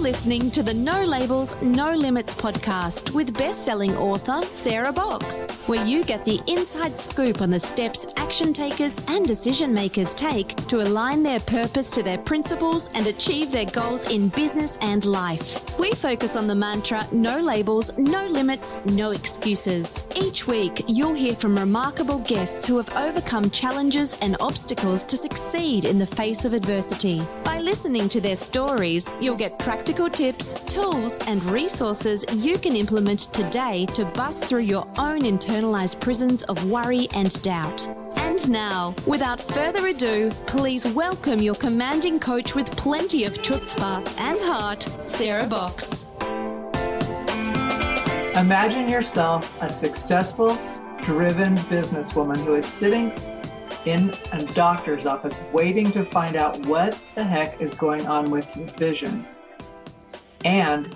listening to the No Labels, No Limits podcast with best-selling author Sarah Box, where you get the inside scoop on the steps action takers and decision makers take to align their purpose to their principles and achieve their goals in business and life. We focus on the mantra, no labels, no limits, no excuses. Each week, you'll hear from remarkable guests who have overcome challenges and obstacles to succeed in the face of adversity. By listening to their stories, you'll get practical tips, tools, and resources you can implement today to bust through your own internalized prisons of worry and doubt. And now, without further ado, please welcome your commanding coach with plenty of chutzpah and heart, Sarah Box. Imagine yourself a successful, driven businesswoman who is sitting in a doctor's office waiting to find out what the heck is going on with your vision. And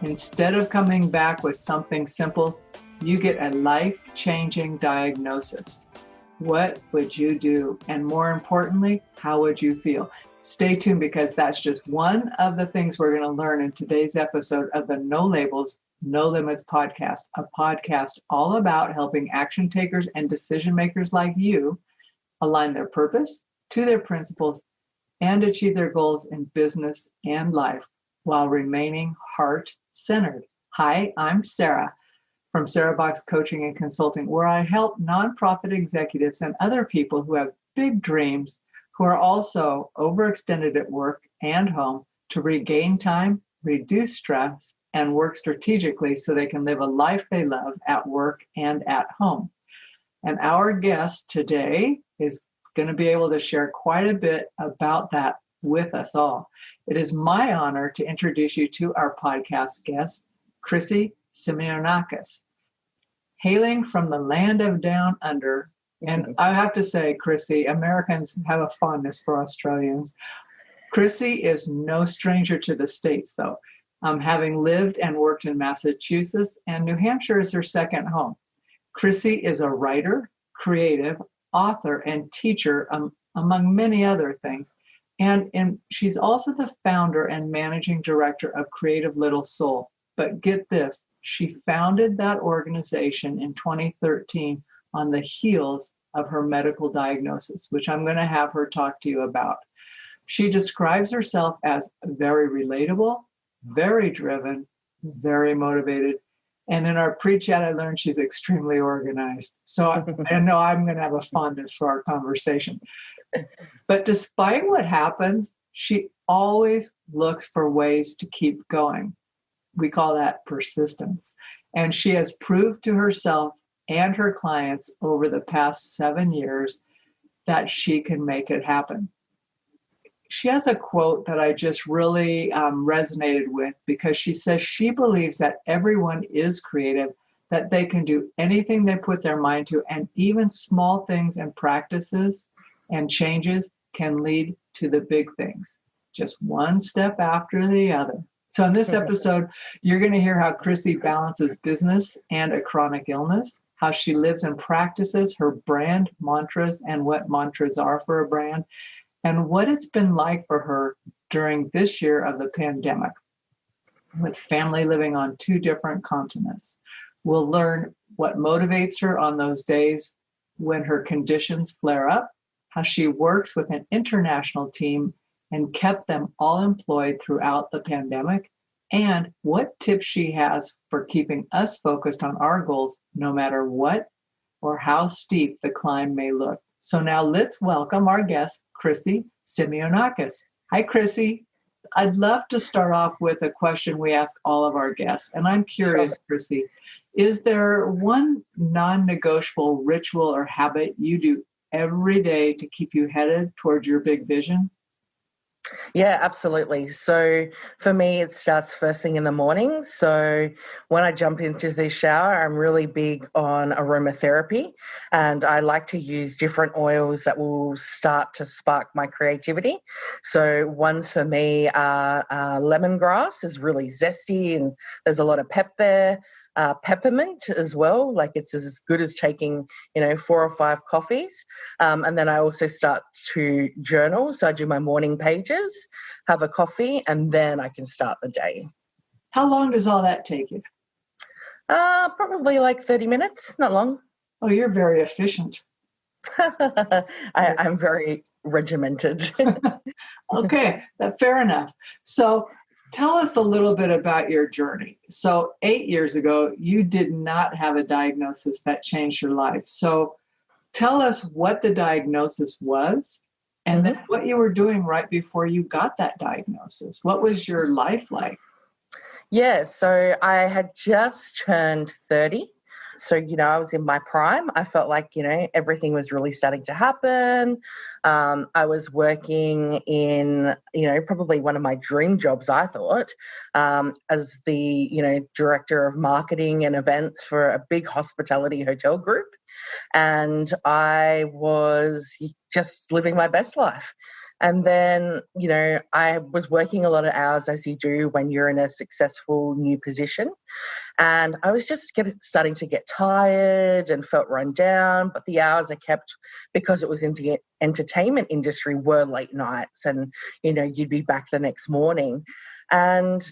instead of coming back with something simple, you get a life-changing diagnosis. What would you do? And more importantly, how would you feel? Stay tuned, because that's just one of the things we're going to learn in today's episode of the No Labels, No Limits podcast, a podcast all about helping action takers and decision makers like you align their purpose to their principles and achieve their goals in business and life while remaining heart-centered. Hi, I'm Sarah from Sarah Box Coaching and Consulting, where I help nonprofit executives and other people who have big dreams, who are also overextended at work and home, to regain time, reduce stress, and work strategically so they can live a life they love at work and at home. And our guest today is going to be able to share quite a bit about that with us all. It is my honor to introduce you to our podcast guest, Chrissy Symeonakis, hailing from the land of down under. And I have to say, Chrissy, Americans have a fondness for Australians. Chrissy is no stranger to the States, though, having lived and worked in Massachusetts, and New Hampshire is her second home. Chrissy is a writer, creative, author, and teacher, among many other things. And she's also the founder and managing director of Creative Little Soul. But get this, she founded that organization in 2013 on the heels of her medical diagnosis, which I'm going to have her talk to you about. She describes herself as very relatable, very driven, very motivated. And in our pre-chat, I learned she's extremely organized. So I know I'm going to have a fondness for our conversation. But despite what happens, she always looks for ways to keep going. We call that persistence. And she has proved to herself and her clients over the past 7 years that she can make it happen. She has a quote that I just really resonated with, because she says she believes that everyone is creative, that they can do anything they put their mind to, and even small things and practices and changes can lead to the big things, just one step after the other. So in this episode, you're going to hear how Chrissy balances business and a chronic illness, how she lives and practices her brand mantras and what mantras are for a brand, and what it's been like for her during this year of the pandemic, with family living on 2 different continents. We'll learn what motivates her on those days when her conditions flare up, how she works with an international team and kept them all employed throughout the pandemic, and what tips she has for keeping us focused on our goals, no matter what or how steep the climb may look. So now let's welcome our guest, Chrissy Symeonakis. Hi, Chrissy. I'd love to start off with a question we ask all of our guests. And I'm curious, Sure. Chrissy, is there one non-negotiable ritual or habit you do every day to keep you headed towards your big vision? Yeah, absolutely. So for me, it starts first thing in the morning. So when I jump into the shower, I'm really big on aromatherapy, and I like to use different oils that will start to spark my creativity. So ones for me are lemongrass is really zesty and there's a lot of pep there. peppermint as well. Like it's as good as taking, 4 or 5 coffees. And then I also start to journal. So I do my morning pages, have a coffee, and then I can start the day. How long does all that take you? Probably like 30 minutes, not long. Oh, you're very efficient. I'm very regimented. Okay, fair enough. So tell us a little bit about your journey. So 8 years ago, you did not have a diagnosis that changed your life. So tell us what the diagnosis was and then what you were doing right before you got that diagnosis. What was your life like? Yeah, so I had just turned 30. So, I was in my prime. I felt like, everything was really starting to happen. I was working in, probably one of my dream jobs, I thought, as the, director of marketing and events for a big hospitality hotel group. And I was just living my best life. And then, I was working a lot of hours, as you do when you're in a successful new position. And I was just starting to get tired and felt run down. But the hours I kept, because it was in the entertainment industry, were late nights. And, you'd be back the next morning. And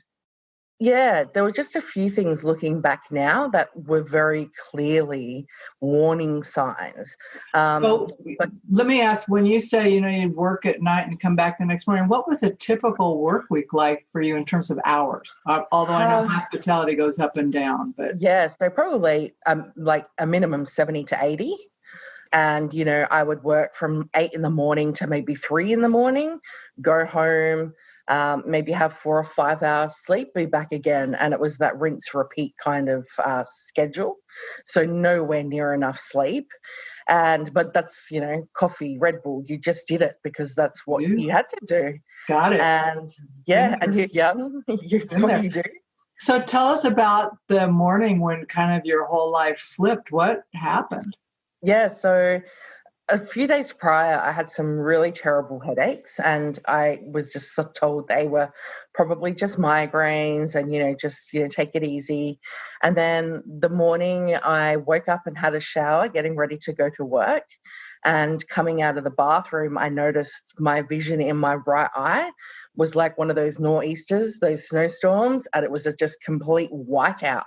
yeah, there were just a few things looking back now that were very clearly warning signs. But let me ask, when you say, you'd work at night and come back the next morning, what was a typical work week like for you in terms of hours? Although I know hospitality goes up and down. But yeah, so probably like a minimum 70 to 80. And, I would work from 8 in the morning to maybe 3 in the morning, go home, maybe have 4 or 5 hours sleep, be back again. And it was that rinse repeat kind of schedule. So nowhere near enough sleep. But that's, coffee, Red Bull, you just did it because that's what you had to do. Got it. And and you're young, it's what you do. So tell us about the morning when kind of your whole life flipped. What happened? Yeah, so a few days prior, I had some really terrible headaches, and I was just told they were probably just migraines and, just, take it easy. And then the morning I woke up and had a shower, getting ready to go to work. And coming out of the bathroom, I noticed my vision in my right eye was like one of those nor'easters, those snowstorms, and it was just complete whiteout.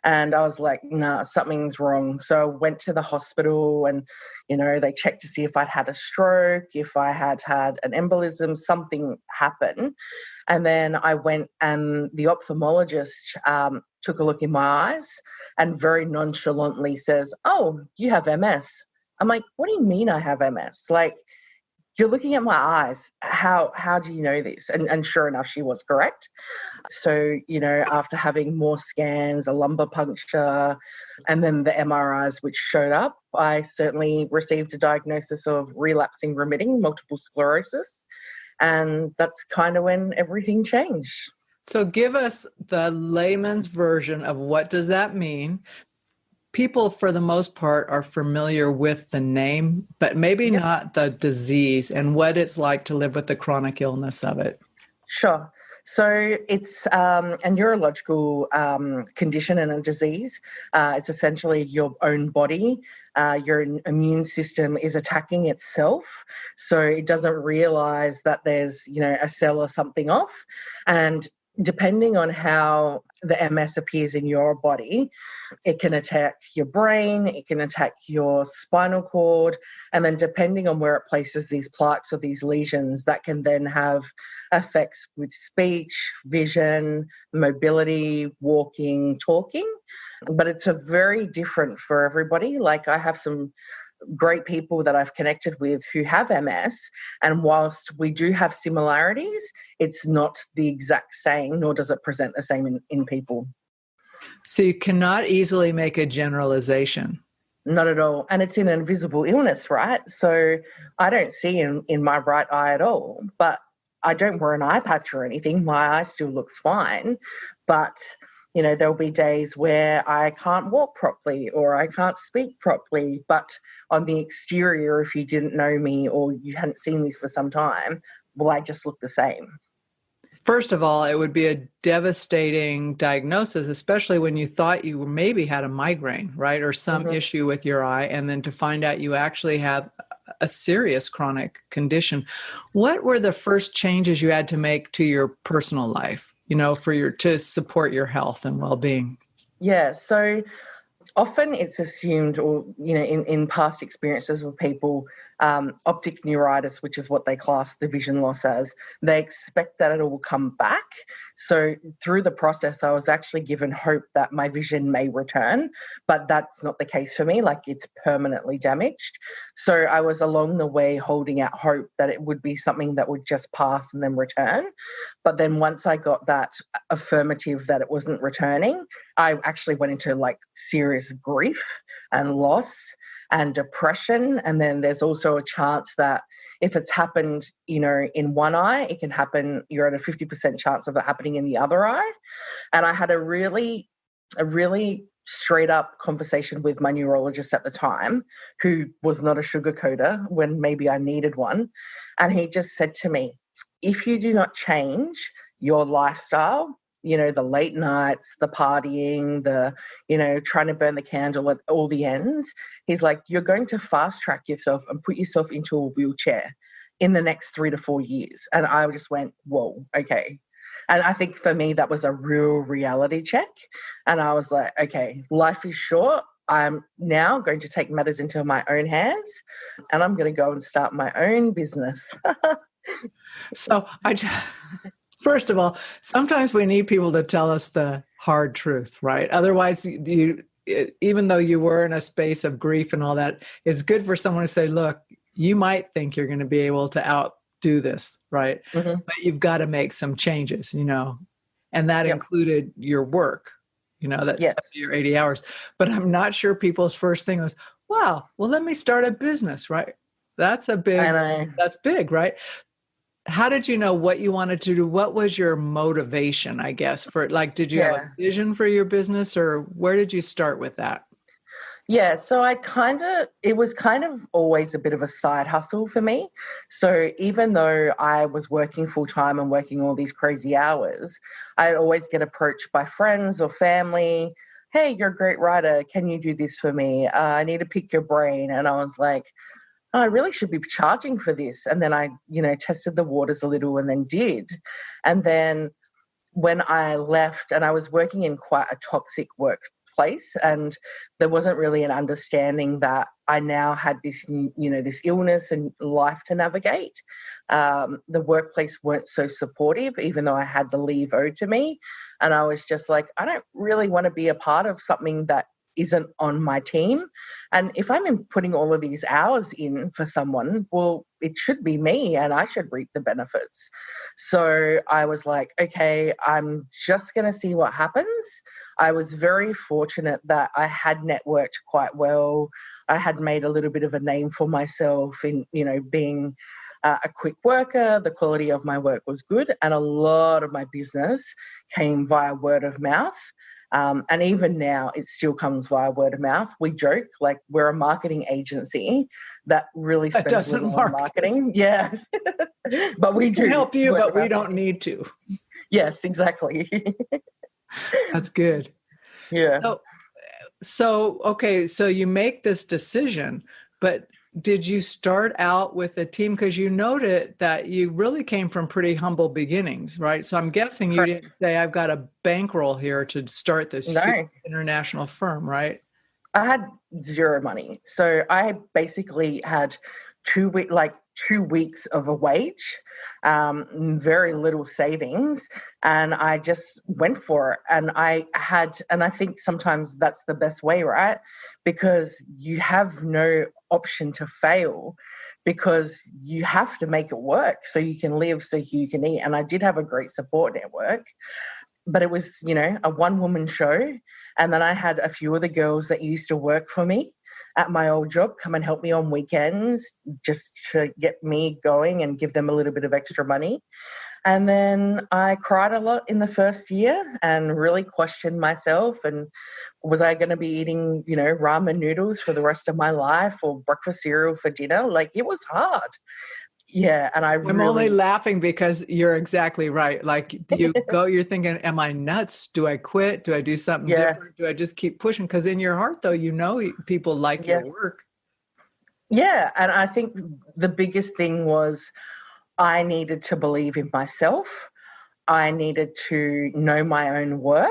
And I was like, nah, something's wrong. So I went to the hospital and, they checked to see if I'd had a stroke, if I had had an embolism, something happened. And then I went and the ophthalmologist took a look in my eyes and very nonchalantly says, oh, you have MS. I'm like, what do you mean I have MS? Like, you're looking at my eyes. How do you know this? And sure enough, she was correct. So, after having more scans, a lumbar puncture, and then the MRIs which showed up, I certainly received a diagnosis of relapsing remitting multiple sclerosis. And that's kind of when everything changed. So give us the layman's version of what does that mean? People, for the most part, are familiar with the name, but maybe not the disease and what it's like to live with the chronic illness of it. Sure. So it's a neurological condition and a disease. It's essentially your own body. Your immune system is attacking itself. So it doesn't realize that there's, a cell or something off. And depending on how the MS appears in your body, it can attack your brain, it can attack your spinal cord, and then depending on where it places these plaques or these lesions, that can then have effects with speech, vision, mobility, walking, talking. But it's a very different for everybody. Like I have some great people that I've connected with who have MS, and whilst we do have similarities, it's not the exact same, nor does it present the same in people. So you cannot easily make a generalization. Not at all. And it's an invisible illness, right? So I don't see in my right eye at all, but I don't wear an eye patch or anything. My eye still looks fine, but there'll be days where I can't walk properly or I can't speak properly. But on the exterior, if you didn't know me or you hadn't seen me for some time, well, I just look the same. First of all, it would be a devastating diagnosis, especially when you thought you maybe had a migraine, right? Or some issue with your eye. And then to find out you actually have a serious chronic condition. What were the first changes you had to make to your personal life, to support your health and well-being? Yeah. So often it's assumed, or, in past experiences with people, optic neuritis, which is what they class the vision loss as, they expect that it will come back. So through the process, I was actually given hope that my vision may return, but that's not the case for me. Like, it's permanently damaged. So I was along the way holding out hope that it would be something that would just pass and then return. But then once I got that affirmative that it wasn't returning, I actually went into serious grief and loss and depression. And then there's also a chance that if it's happened, in one eye, it can happen, you're at a 50% chance of it happening in the other eye. And I had a really straight up conversation with my neurologist at the time, who was not a sugarcoater when maybe I needed one. And he just said to me, if you do not change your lifestyle, the late nights, the partying, the, trying to burn the candle at all the ends, he's like, you're going to fast track yourself and put yourself into a wheelchair in the next 3 to 4 years. And I just went, whoa, okay. And I think for me, that was a real reality check. And I was like, okay, life is short. I'm now going to take matters into my own hands, and I'm going to go and start my own business. So first of all, sometimes we need people to tell us the hard truth, right? Otherwise, even though you were in a space of grief and all that, it's good for someone to say, look, you might think you're going to be able to outdo this, right? But you've got to make some changes, and that included your work, that's 70 or 80 hours. But I'm not sure people's first thing was, wow, well, let me start a business, right? That's big, right? How did you know what you wanted to do? What was your motivation, I guess, for did you have a vision for your business, or where did you start with that? Yeah, so it was kind of always a bit of a side hustle for me. So even though I was working full time and working all these crazy hours, I'd always get approached by friends or family. Hey, you're a great writer. Can you do this for me? I need to pick your brain. And I was like, oh, I really should be charging for this. And then I, tested the waters a little and then did. And then when I left, and I was working in quite a toxic workplace, and there wasn't really an understanding that I now had this, this illness and life to navigate. The workplace weren't so supportive, even though I had the leave owed to me. And I was just like, I don't really want to be a part of something that isn't on my team. And if I'm putting all of these hours in for someone, well, it should be me and I should reap the benefits. So I was like, okay, I'm just going to see what happens. I was very fortunate that I had networked quite well. I had made a little bit of a name for myself in, being a quick worker. The quality of my work was good. And a lot of my business came via word of mouth. And even now, it still comes via word of mouth. We joke, like, we're a marketing agency that really spends a lot on marketing. Yeah. But we do. We can help you, but we don't need to. Yes, exactly. That's good. Yeah. So, okay, so you make this decision, but did you start out with a team? Because you noted that you really came from pretty humble beginnings, right? So I'm guessing you didn't say, I've got a bankroll here to start this huge international firm, right? I had zero money. So I basically had 2 weeks of a wage, very little savings, and I just went for it. And I think sometimes that's the best way, right? Because you have no option to fail, because you have to make it work so you can live, so you can eat. And I did have a great support network, but it was, a one-woman show. And then I had a few of the girls that used to work for me at my old job come and help me on weekends just to get me going and give them a little bit of extra money. And then I cried a lot in the first year and really questioned myself. And was I going to be eating, ramen noodles for the rest of my life, or breakfast cereal for dinner? Like, it was hard. Yeah. And I'm only laughing because you're exactly right. Like you're thinking, am I nuts? Do I quit? Do I do something different? Do I just keep pushing? Because in your heart, though, people like your work. Yeah. And I think the biggest thing was I needed to believe in myself. I needed to know my own worth,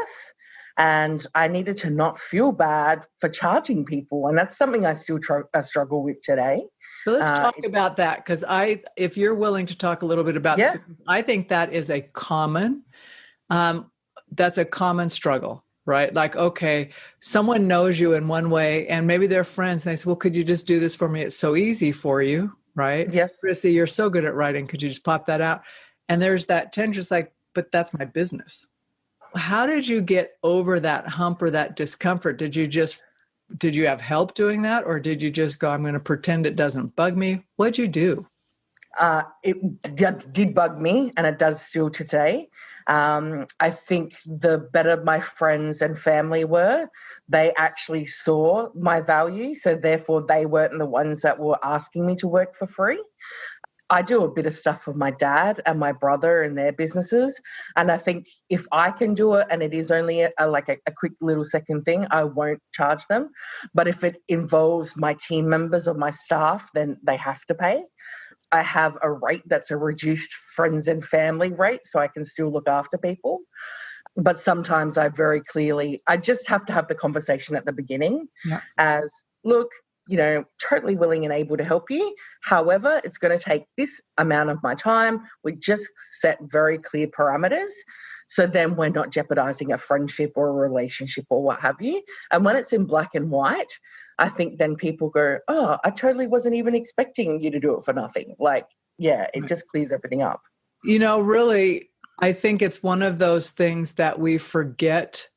and I needed to not feel bad for charging people. And that's something I still struggle with today. So let's talk about that, because if you're willing to talk a little bit about that, I think that is a common struggle, right? Like, okay, someone knows you in one way and maybe they're friends and they say, well, could you just do this for me? It's so easy for you, right? Yes. Chrissy, you're so good at writing. Could you just pop that out? And there's that tension, just like, but that's my business. How did you get over that hump or that discomfort? Did you have help doing that? Or did you just go, I'm going to pretend it doesn't bug me? What'd you do? It did bug me, and it does still today. I think the better my friends and family were, they actually saw my value. So therefore they weren't the ones that were asking me to work for free. I do a bit of stuff with my dad and my brother and their businesses. And I think if I can do it and it is only a quick little second thing, I won't charge them. But if it involves my team members or my staff, then they have to pay. I have a rate that's a reduced friends and family rate, so I can still look after people. But sometimes I just have to have the conversation at the beginning as, look, totally willing and able to help you. However, it's going to take this amount of my time. We just set very clear parameters. So then we're not jeopardizing a friendship or a relationship or what have you. And when it's in black and white, I think then people go, oh, I totally wasn't even expecting you to do it for nothing. It just clears everything up. Really, I think it's one of those things that we forget.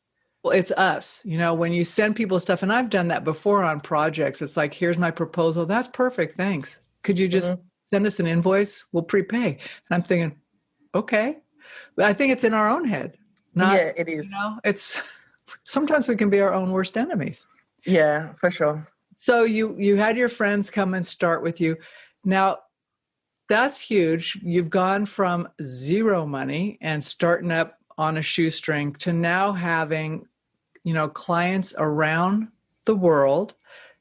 Well, it's us, when you send people stuff, and I've done that before on projects. It's like, here's my proposal. That's perfect. Thanks. Could you just send us an invoice? We'll prepay. And I'm thinking, okay. But I think it's in our own head. It is. It's sometimes we can be our own worst enemies. Yeah, for sure. So you had your friends come and start with you. Now, that's huge. You've gone from zero money and starting up on a shoestring to now having clients around the world.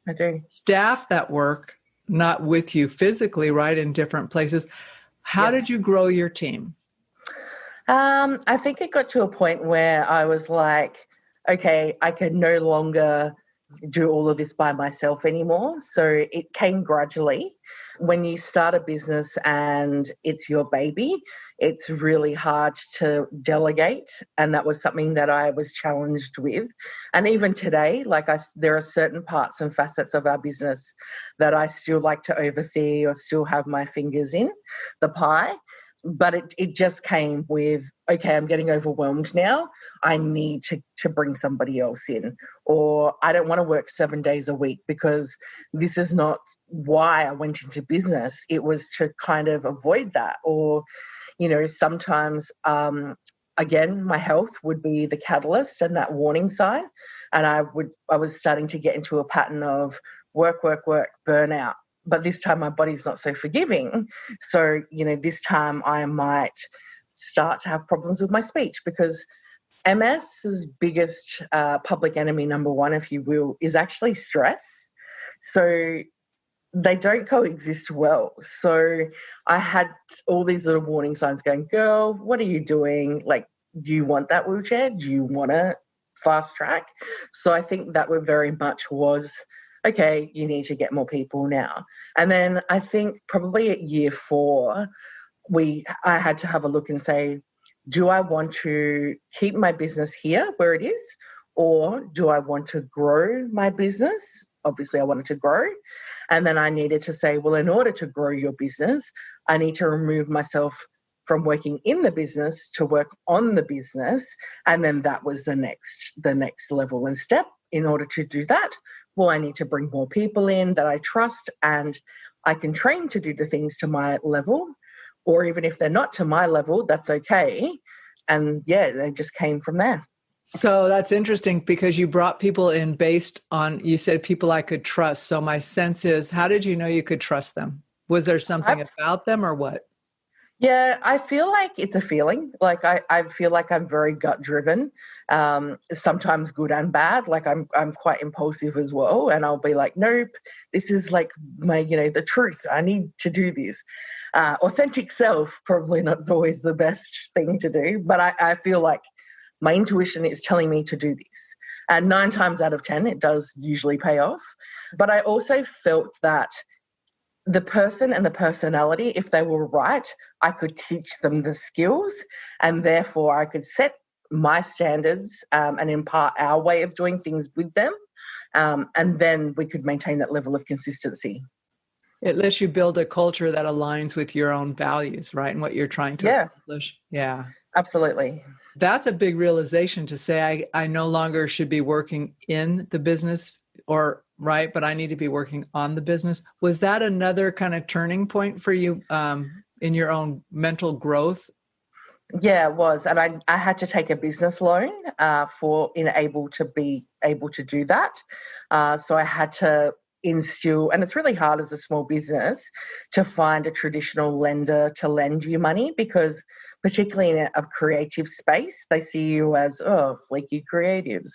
I do. Staff that work not with you physically, right, in different places. How did you grow your team? I think it got to a point where I was like, okay, I can no longer do all of this by myself anymore. So it came gradually. When you start a business and it's your baby, it's really hard to delegate. And that was something that I was challenged with. And even today, there are certain parts and facets of our business that I still like to oversee or still have my fingers in the pie. But it just came with, okay, I'm getting overwhelmed now. I need to bring somebody else in. Or I don't want to work 7 days a week because this is not why I went into business. It was to kind of avoid that. Or, sometimes, again, my health would be the catalyst and that warning sign. And I was starting to get into a pattern of work, burnout. But this time my body's not so forgiving. So, this time I might start to have problems with my speech because MS's biggest public enemy, number one, if you will, is actually stress. So they don't coexist well. So I had all these little warning signs going, girl, what are you doing? Like, do you want that wheelchair? Do you want to fast track? So I think that very much was, okay, you need to get more people now. And then I think probably at year 4, I had to have a look and say, do I want to keep my business here where it is, or do I want to grow my business? Obviously, I wanted to grow. And then I needed to say, well, in order to grow your business, I need to remove myself from working in the business to work on the business. And then that was the next level and step. In order to do that, well, I need to bring more people in that I trust and I can train to do the things to my level, or even if they're not to my level, that's okay. And they just came from there. So that's interesting because you brought people in based on, you said people I could trust. So my sense is, how did you know you could trust them? Was there something about them or what? Yeah, I feel like it's a feeling. Like I feel like I'm very gut driven, sometimes good and bad. Like I'm quite impulsive as well. And I'll be like, nope, this is like my, the truth. I need to do this. Authentic self, probably not always the best thing to do, but I feel like my intuition is telling me to do this. And 9 times out of 10, it does usually pay off. But I also felt that the person and the personality, if they were right, I could teach them the skills, and therefore I could set my standards and impart our way of doing things with them. And then we could maintain that level of consistency. It lets you build a culture that aligns with your own values, right? And what you're trying to accomplish. Yeah. Absolutely. That's a big realization to say, I no longer should be working in the business but I need to be working on the business. Was that another kind of turning point for you in your own mental growth? Yeah, it was. And I had to take a business loan to be able to do that. So I had to instill, and it's really hard as a small business to find a traditional lender to lend you money, because particularly in a creative space, they see you as, flaky creatives,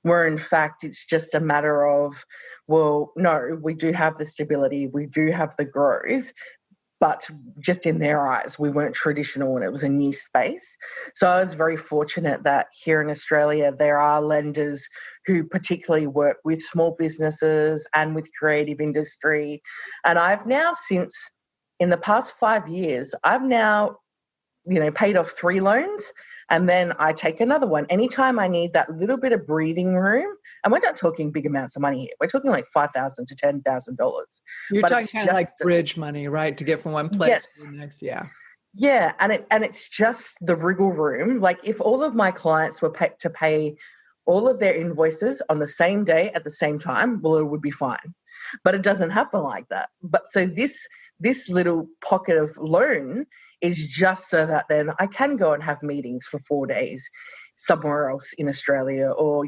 where in fact it's just a matter of, well, no, we do have the stability, we do have the growth, but just in their eyes, we weren't traditional and it was a new space. So I was very fortunate that here in Australia, there are lenders who particularly work with small businesses and with creative industry. And I've now, in the past 5 years, I've now, paid off 3 loans, and then I take another one. Anytime I need that little bit of breathing room, and we're not talking big amounts of money here. We're talking like $5,000 to $10,000. You're talking kind of like bridge money, right? To get from one place to the next. Yeah. Yeah. And it's just the wriggle room. Like if all of my clients were to pay all of their invoices on the same day at the same time, well, it would be fine. But it doesn't happen like that. But so this little pocket of loan is just so that then I can go and have meetings for 4 days somewhere else in Australia, or,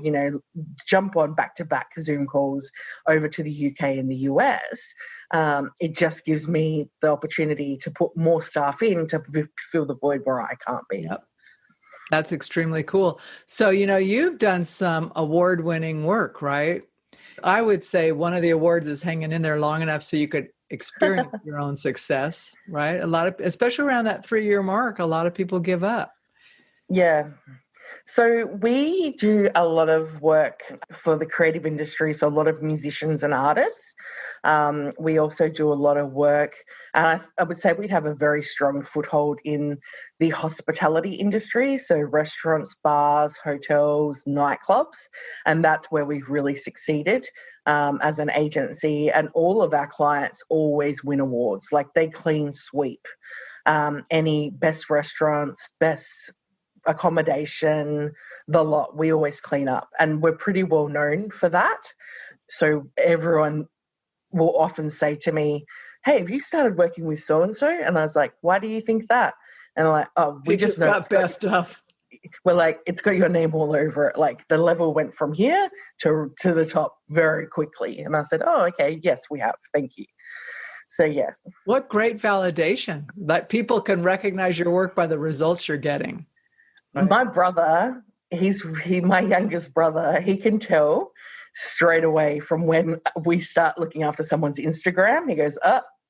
jump on back-to-back Zoom calls over to the UK and the US. It just gives me the opportunity to put more staff in to fill the void where I can't be. Yep. That's extremely cool. So, you've done some award-winning work, right? I would say one of the awards is hanging in there long enough so you could experience your own success, right? Especially around that 3-year mark, a lot of people give up. Yeah. So we do a lot of work for the creative industry, so a lot of musicians and artists. We also do a lot of work, and I would say we'd have a very strong foothold in the hospitality industry, so restaurants, bars, hotels, nightclubs, and that's where we've really succeeded as an agency. And all of our clients always win awards, like they clean sweep any best restaurants, best accommodation, the lot. We always clean up, and we're pretty well known for that. So everyone will often say to me, hey, have you started working with so-and-so? And I was like, why do you think that? And they're like, oh, we just know got best stuff. We're like, it's got your name all over it. Like the level went from here to the top very quickly. And I said, oh, okay, yes, we have. Thank you. So, yeah. What great validation that people can recognize your work by the results you're getting. Right? My brother, my youngest brother, he can tell straight away from when we start looking after someone's Instagram. He goes,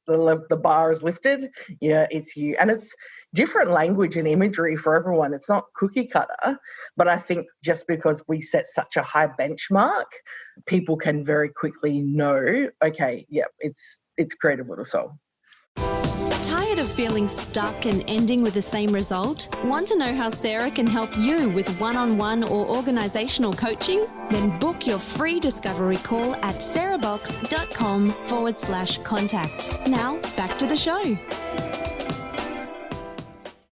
the bar is lifted. Yeah, it's you. And it's different language and imagery for everyone. It's not cookie cutter, but I think just because we set such a high benchmark, people can very quickly know, okay, yeah, it's Creative Little Soul. Tired of feeling stuck and ending with the same result? Want to know how Sarah can help you with one-on-one or organizational coaching? Then book your free discovery call at sarahbox.com/contact. Now, back to the show.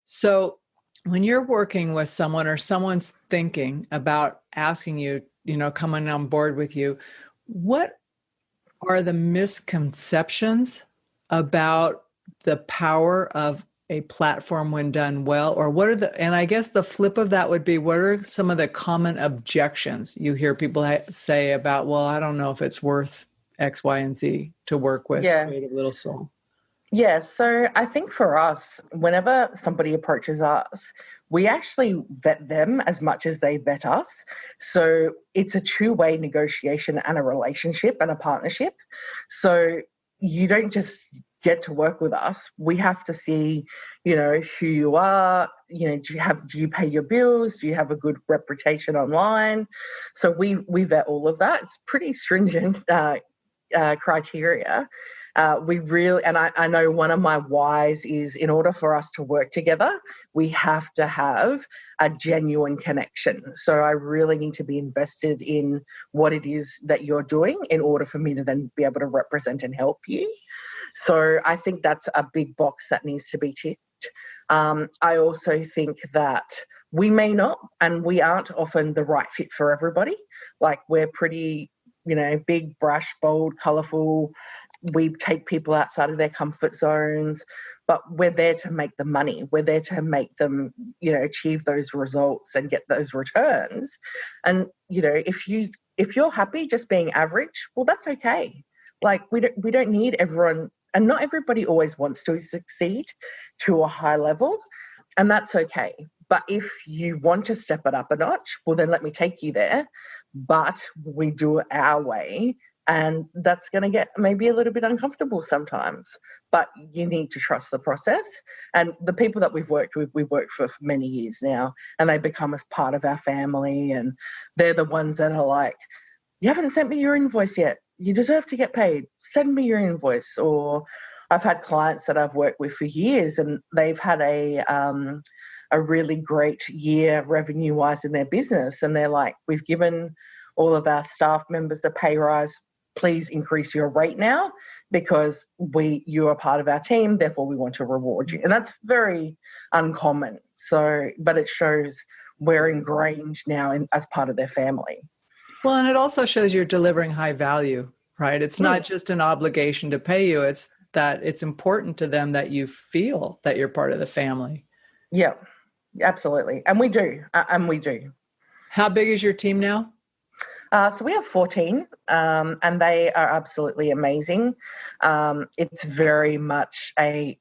So when you're working with someone or someone's thinking about asking you, coming on board with you, what are the misconceptions about the power of a platform when done well? Or and I guess the flip of that would be, what are some of the common objections you hear people say about, well, I don't know if it's worth X, Y, and Z to work with Creative Little Soul? Yeah, so I think for us, whenever somebody approaches us, we actually vet them as much as they vet us. So it's a two-way negotiation and a relationship and a partnership. So you don't just get to work with us. We have to see, who you are, do you pay your bills? Do you have a good reputation online? So we vet all of that. It's pretty stringent criteria. We really, and I know one of my whys is, in order for us to work together, we have to have a genuine connection. So I really need to be invested in what it is that you're doing in order for me to then be able to represent and help you. So I think that's a big box that needs to be ticked. I also think that we may not, and we aren't often the right fit for everybody. Like, we're pretty, big, brash, bold, colourful. We take people outside of their comfort zones, but we're there to make the money. We're there to make them, achieve those results and get those returns. And, if you're happy just being average, well, that's okay. Like, we don't need everyone, and not everybody always wants to succeed to a high level, and that's okay. But if you want to step it up a notch, well, then let me take you there. But we do it our way. And that's going to get maybe a little bit uncomfortable sometimes, but you need to trust the process. And the people that we've worked with, we've worked for many years now, and they become as part of our family. And they're the ones that are like, you haven't sent me your invoice yet. You deserve to get paid. Send me your invoice. Or I've had clients that I've worked with for years, and they've had a really great year revenue-wise in their business. And they're like, we've given all of our staff members a pay rise. Please increase your rate now, because you are part of our team, therefore we want to reward you. And that's very uncommon. So, but it shows we're ingrained now as part of their family. Well, and it also shows you're delivering high value, right? It's not just an obligation to pay you. It's that it's important to them that you feel that you're part of the family. Yeah, absolutely. And we do. How big is your team now? So we have 14, and they are absolutely amazing. It's very much a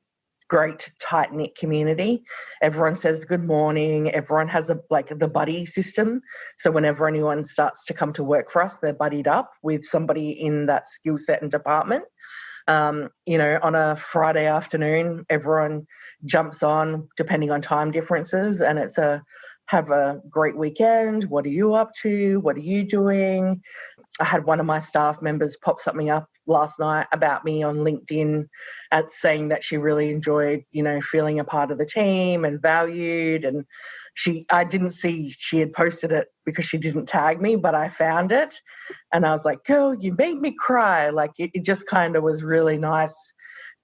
great, tight-knit community. Everyone says good morning. Everyone has the buddy system. So whenever anyone starts to come to work for us, they're buddied up with somebody in that skill set and department. On a Friday afternoon, everyone jumps on, depending on time differences, and it's have a great weekend. What are you up to? What are you doing? I had one of my staff members pop something up last night about me on LinkedIn saying that she really enjoyed, feeling a part of the team and valued. And I didn't see she had posted it because she didn't tag me, but I found it. And I was like, girl, you made me cry. Like, it just kind of was really nice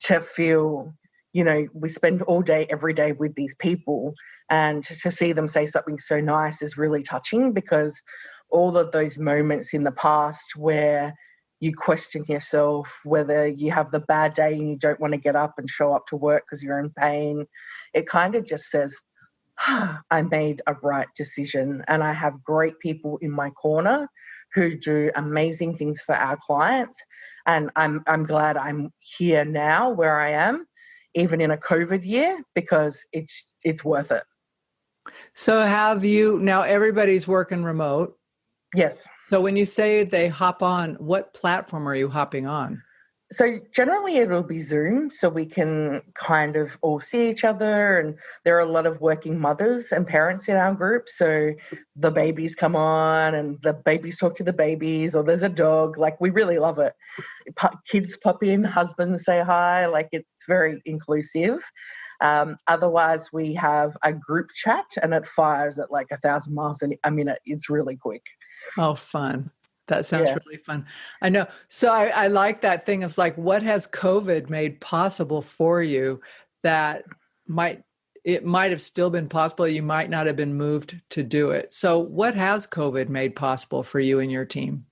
to feel, we spend all day, every day with these people, and to see them say something so nice is really touching, because all of those moments in the past where you question yourself, whether you have the bad day and you don't want to get up and show up to work because you're in pain, it kind of just says, I made a right decision, and I have great people in my corner who do amazing things for our clients. And I'm glad I'm here now where I am, even in a COVID year, because it's worth it. So now everybody's working remote. Yes. So when you say they hop on, what platform are you hopping on? So generally it'll be Zoom, so we can kind of all see each other, and there are a lot of working mothers and parents in our group. So the babies come on and the babies talk to the babies, or there's a dog. Like, we really love it. Kids pop in, husbands say hi. Like, it's very inclusive. Otherwise, we have a group chat, and it fires at like 1,000 miles a minute. It's really quick. Oh, fun. That sounds really fun. I know. So I like that thing of like, what has COVID made possible for you that might have still been possible. You might not have been moved to do it. So what has COVID made possible for you and your team?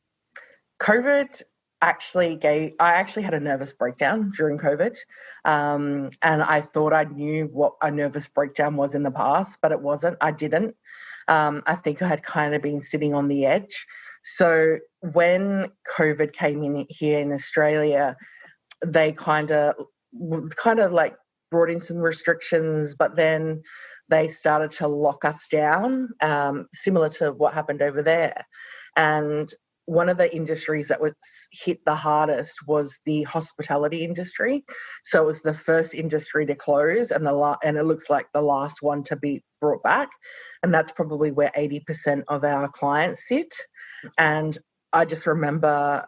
COVID I actually had a nervous breakdown during COVID. And I thought I knew what a nervous breakdown was in the past, but it wasn't. I didn't. I think I had kind of been sitting on the edge. So when COVID came in here in Australia, they kind of kind of like brought in some restrictions, but then they started to lock us down, similar to what happened over there. And one of the industries that was hit the hardest was the hospitality industry. So it was the first industry to close and it looks like the last one to be brought back. And that's probably where 80% of our clients sit. And I just remember,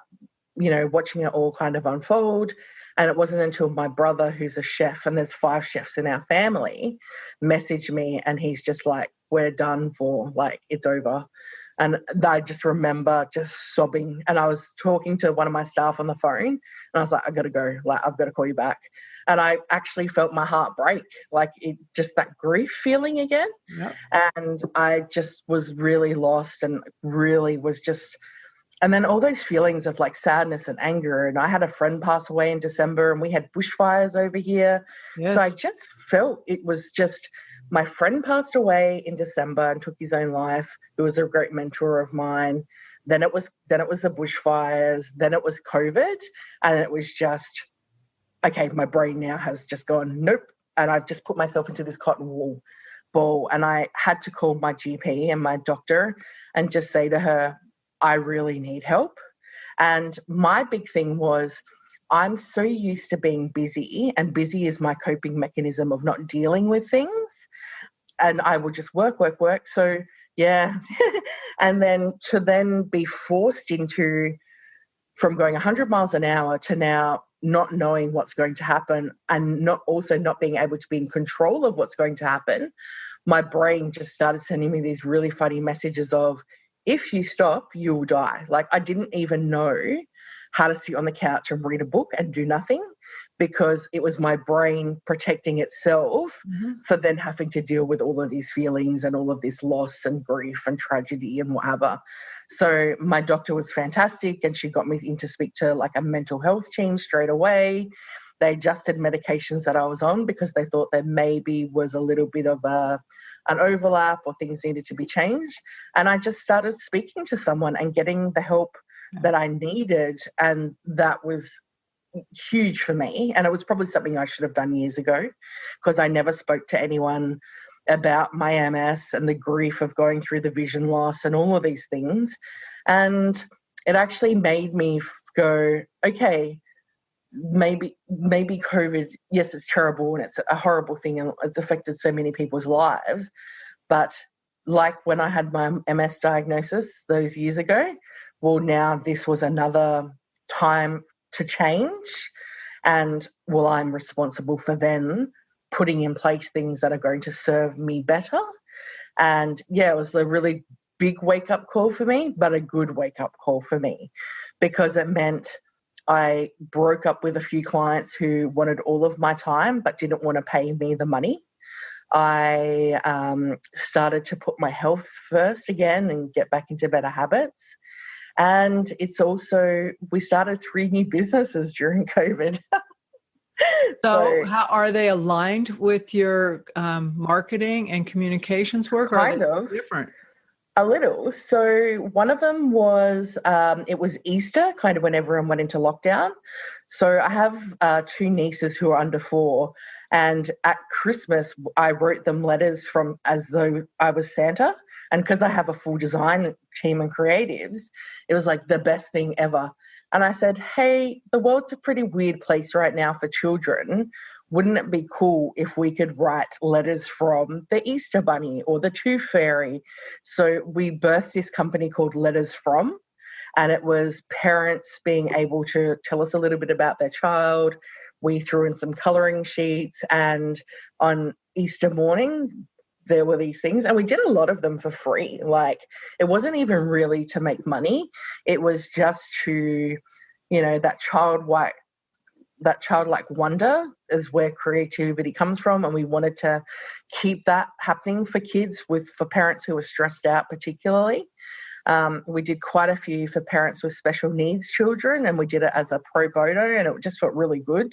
watching it all kind of unfold. And it wasn't until my brother, who's a chef, and there's 5 chefs in our family, messaged me, and he's just like, we're done for, like, it's over. And I just remember just sobbing. And I was talking to one of my staff on the phone, and I was like, I got to go. Like, I've got to call you back. And I actually felt my heart break, like just that grief feeling again. Yep. And I just was really lost and really was just... And then all those feelings of like sadness and anger. And I had a friend pass away in December, and we had bushfires over here. Yes. So I just felt it was just, my friend passed away in December and took his own life. It was a great mentor of mine. Then it was the bushfires. Then it was COVID. And it was just, okay, my brain now has just gone, nope. And I've just put myself into this cotton wool ball. And I had to call my GP and my doctor and just say to her, I really need help. And my big thing was, I'm so used to being busy, and busy is my coping mechanism of not dealing with things. And I would just work. So yeah. And then to be forced into, from going 100 miles an hour to now not knowing what's going to happen, and not being able to be in control of what's going to happen, my brain just started sending me these really funny messages of, if you stop, you'll die. Like, I didn't even know how to sit on the couch and read a book and do nothing, because it was my brain protecting itself for then having to deal with all of these feelings and all of this loss and grief and tragedy and whatever. So my doctor was fantastic, and she got me in to speak to like a mental health team straight away. They adjusted medications that I was on because they thought there maybe was a little bit of an overlap or things needed to be changed. And I just started speaking to someone and getting the help that I needed. And that was huge for me. And it was probably something I should have done years ago, because I never spoke to anyone about my MS and the grief of going through the vision loss and all of these things. And it actually made me go, okay, maybe COVID, yes, it's terrible and it's a horrible thing and it's affected so many people's lives. But like when I had my MS diagnosis those years ago, well, now this was another time to change. And well, I'm responsible for then putting in place things that are going to serve me better. And yeah, it was a really big wake-up call for me, but a good wake-up call for me, because it meant I broke up with a few clients who wanted all of my time but didn't want to pay me the money. I started to put my health first again and get back into better habits. And it's also, we started 3 new businesses during COVID. So how are they aligned with your marketing and communications work? Kind or are of. they different? A little. So one of them was, it was Easter, kind of when everyone went into lockdown. So I have 2 nieces who are under 4. And at Christmas, I wrote them letters as though I was Santa. And because I have a full design team and creatives, it was like the best thing ever. And I said, hey, the world's a pretty weird place right now for children. Wouldn't it be cool if we could write letters from the Easter Bunny or the Tooth Fairy? So we birthed this company called Letters From, and it was parents being able to tell us a little bit about their child. We threw in some colouring sheets, and on Easter morning, there were these things, and we did a lot of them for free. Like, it wasn't even really to make money. It was just to, that childlike wonder is where creativity comes from. And we wanted to keep that happening for kids, for parents who were stressed out particularly. We did quite a few for parents with special needs children, and we did it as a pro bono, and it just felt really good.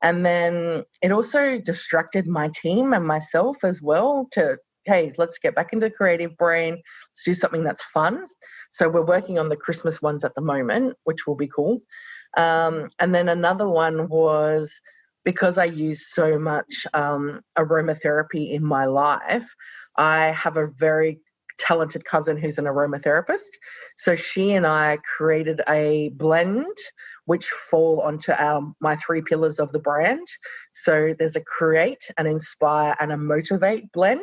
And then it also distracted my team and myself as well to, hey, let's get back into the creative brain. Let's do something that's fun. So we're working on the Christmas ones at the moment, which will be cool. And then another one was because I use so much aromatherapy in my life, I have a very talented cousin who's an aromatherapist. So she and I created a blend which fall onto my 3 pillars of the brand. So there's a create, an inspire, and a motivate blend,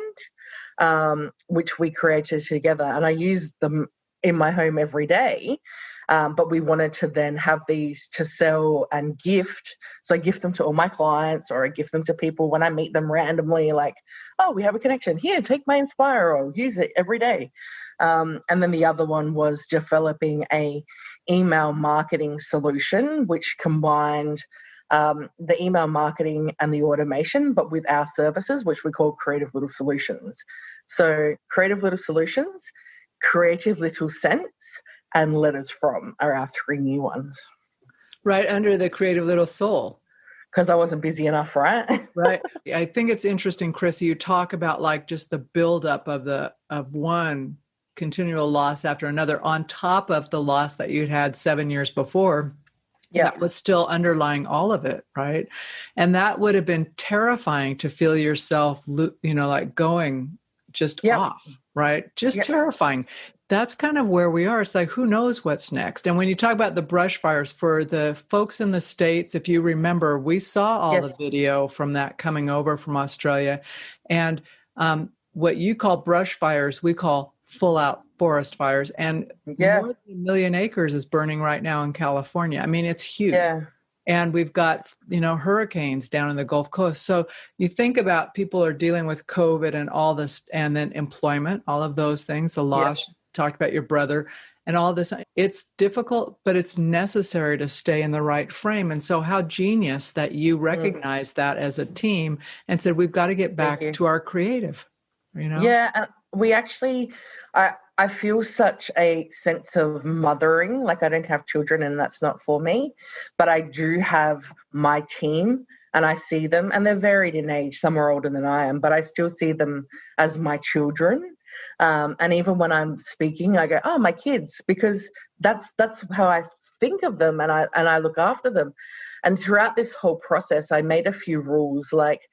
which we created together. And I use them in my home every day. But we wanted to then have these to sell and gift. So I gift them to all my clients, or I gift them to people when I meet them randomly, like, oh, we have a connection. Here, take my Inspire, or use it every day. And then the other one was developing a email marketing solution, which combined the email marketing and the automation, but with our services, which we call Creative Little Solutions. So Creative Little Solutions, Creative Little Sense, and Letters From are our 3 new ones. Right under the Creative Little Soul. Because I wasn't busy enough, right? Right. I think it's interesting, Chrissy, you talk about like just the buildup of one continual loss after another on top of the loss that you'd had 7 years before. Yeah. That was still underlying all of it, right? And that would have been terrifying to feel yourself, like going just off, right? Just terrifying. That's kind of where we are. It's like, who knows what's next? And when you talk about the brush fires, for the folks in the States, if you remember, we saw all the video from that coming over from Australia. And what you call brush fires, we call full out forest fires. And more than 1 million acres is burning right now in California. I mean, it's huge. Yeah. And we've got, hurricanes down in the Gulf Coast. So you think about people are dealing with COVID and all this, and then employment, all of those things, the loss. Talked about your brother and all this. It's difficult, but it's necessary to stay in the right frame. And so how genius that you recognized that as a team and said, we've got to get back to our creative, Yeah. And we actually, I feel such a sense of mothering. Like, I don't have children and that's not for me, but I do have my team and I see them, and they're varied in age. Some are older than I am, but I still see them as my children. And even when I'm speaking, I go, oh, my kids, because that's how I think of them, and I look after them. And throughout this whole process, I made a few rules, like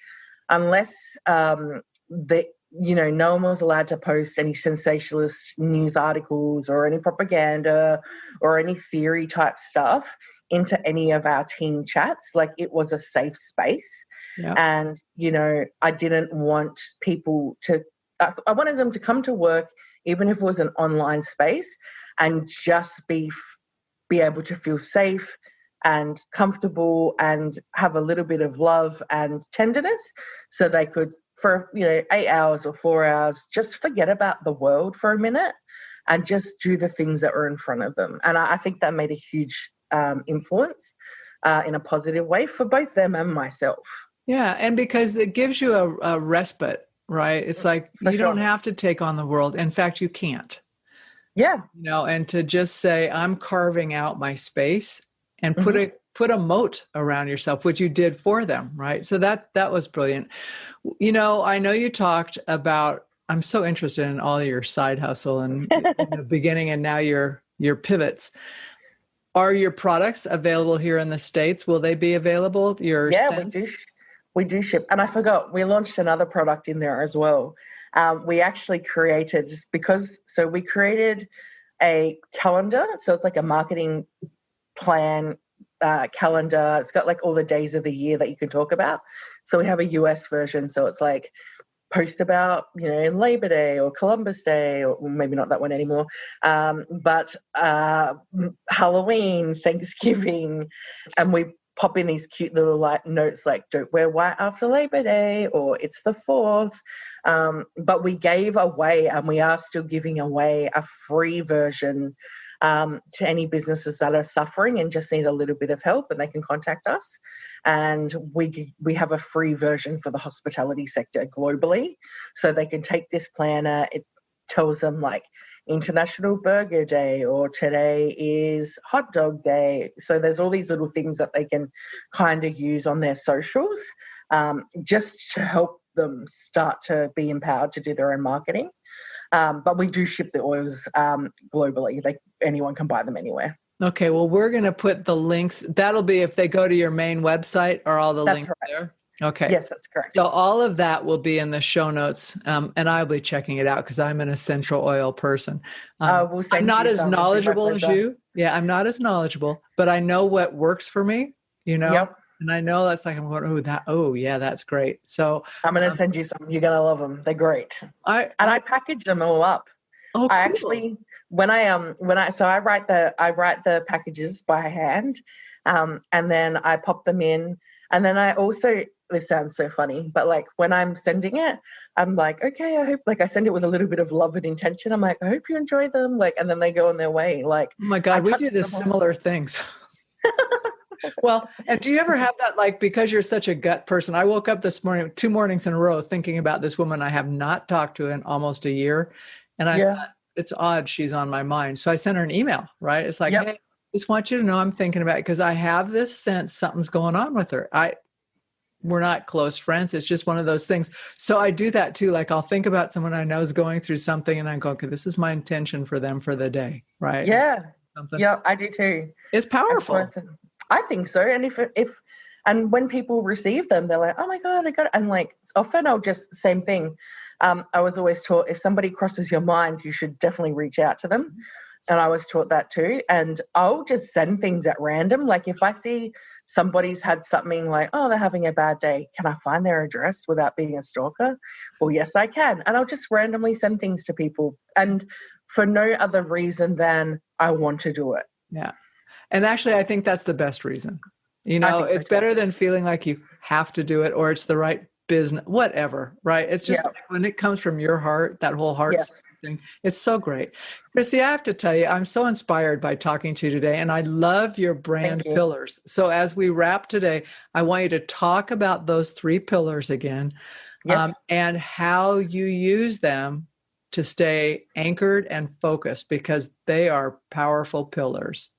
unless no one was allowed to post any sensationalist news articles or any propaganda or any theory type stuff into any of our team chats. Like, it was a safe space. Yeah. And, I didn't want people to, I wanted them to come to work, even if it was an online space, and just be able to feel safe and comfortable and have a little bit of love and tenderness, so they could, for 8 hours or 4 hours, just forget about the world for a minute and just do the things that were in front of them. And I think that made a huge influence in a positive way for both them and myself. Yeah, and because it gives you a respite. Right. It's like you don't have to take on the world. In fact, you can't. Yeah. And to just say, I'm carving out my space and put a moat around yourself, which you did for them. Right. So that was brilliant. I know you talked about, I'm so interested in all your side hustle and in the beginning and now your pivots. Are your products available here in the States? Will they be available? We do ship. And I forgot, we launched another product in there as well. We actually created, we created a calendar. So it's like a marketing plan calendar. It's got like all the days of the year that you can talk about. So we have a US version. So it's like post about, Labor Day or Columbus Day, or maybe not that one anymore. But Halloween, Thanksgiving, and we pop in these cute little notes like, don't wear white after Labor Day, or it's the 4th. But we gave away, and we are still giving away, a free version to any businesses that are suffering and just need a little bit of help, and they can contact us. And we have a free version for the hospitality sector globally. So they can take this planner. It tells them like International Burger Day, or today is Hot Dog Day. So there's all these little things that they can kind of use on their socials, just to help them start to be empowered to do their own marketing. But we do ship the oils globally. Like, anyone can buy them anywhere. Okay, well, we're going to put the links. That'll be if they go to your main website, are all the links there? Okay. Yes, that's correct. So all of that will be in the show notes, and I'll be checking it out because I'm an essential oil person. I'm not as knowledgeable as you. Yeah, I'm not as knowledgeable, but I know what works for me, Yep. And I know that's like, I'm going, yeah, that's great. So I'm going to send you some. You're going to love them. They're great. I package them all up. Oh, cool. I actually, so I write the packages by hand, and then I pop them in, and then I also, this sounds so funny, but like when I'm sending it, I'm like, okay, I hope, like I send it with a little bit of love and intention. I'm like, I hope you enjoy them. Like, and then they go on their way. Like, oh my God, we do the similar things. Well, and do you ever have that, like, because you're such a gut person? I woke up this morning, 2 mornings in a row, thinking about this woman I have not talked to in almost a year. And I thought, it's odd she's on my mind. So I sent her an email, right? It's like, hey, just want you to know I'm thinking about it because I have this sense something's going on with her. We're not close friends. It's just one of those things. So I do that too. Like I'll think about someone I know is going through something and I go, okay, this is my intention for them for the day, right? Yeah. Yeah, I do too. It's powerful. I think so. And and when people receive them, they're like, oh my God, I got it. And like often I'll just, same thing. I was always taught if somebody crosses your mind, you should definitely reach out to them. And I was taught that too. And I'll just send things at random. Like if I see somebody's had something like, oh, they're having a bad day, can I find their address without being a stalker? Well, yes, I can. And I'll just randomly send things to people. And for no other reason than I want to do it. Yeah. And actually, I think that's the best reason. It's better than feeling like you have to do it or it's the right business, whatever, right? It's just like when it comes from your heart, that whole heart thing, it's so great. Chrissy, I have to tell you, I'm so inspired by talking to you today, and I love your brand pillars. So as we wrap today, I want you to talk about those 3 pillars again, and how you use them to stay anchored and focused because they are powerful pillars.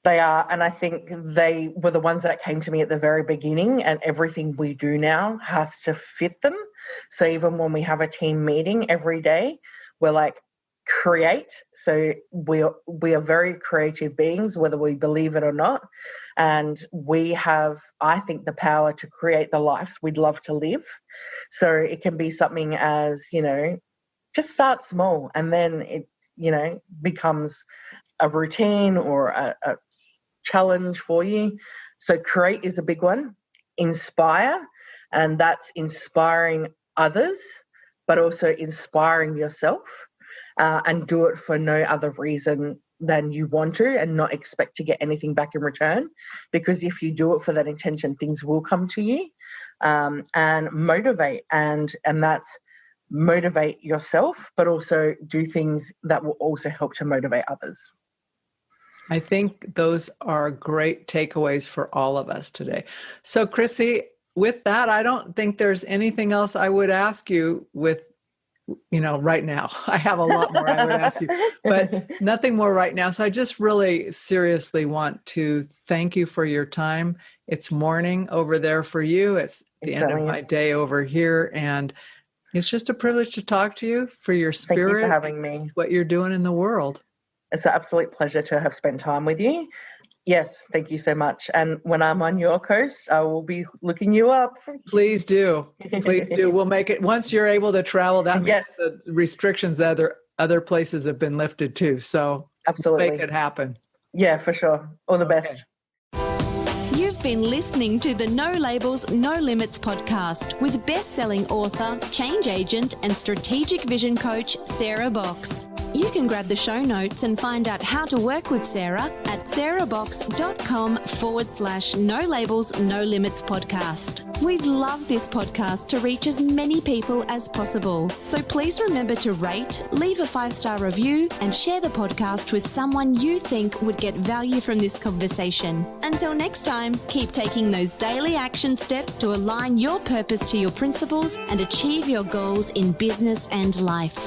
They are, and I think they were the ones that came to me at the very beginning, and everything we do now has to fit them. So even when we have a team meeting every day, we're like, create. So we are very creative beings, whether we believe it or not. And we have, I think, the power to create the lives we'd love to live. So it can be something as, just start small, and then it, becomes a routine or a challenge for you. So create is a big one. Inspire, and that's inspiring others, but also inspiring yourself, and do it for no other reason than you want to and not expect to get anything back in return. Because if you do it for that intention, things will come to you. And motivate, and that's motivate yourself, but also do things that will also help to motivate others. I think those are great takeaways for all of us today. So, Chrissy, with that, I don't think there's anything else I would ask you right now. I have a lot more I would ask you, but nothing more right now. So I just really seriously want to thank you for your time. It's morning over there for you. It's the end of my day over here. And it's just a privilege to talk to you, for your spirit. Thank you for having me. What you're doing in the world. It's an absolute pleasure to have spent time with you. Yes, thank you so much. And when I'm on your coast, I will be looking you up. Please do. Please do. We'll make it. Once you're able to travel, that means the restrictions that other places have been lifted too. So absolutely make it happen. Yeah, for sure. All the best. You've been listening to the No Labels, No Limits podcast with best-selling author, change agent, and strategic vision coach, Sarah Box. You can grab the show notes and find out how to work with Sarah at sarahbox.com/No Labels, No Limits podcast. We'd love this podcast to reach as many people as possible. So please remember to rate, leave a 5-star review, and share the podcast with someone you think would get value from this conversation. Until next time, keep taking those daily action steps to align your purpose to your principles and achieve your goals in business and life.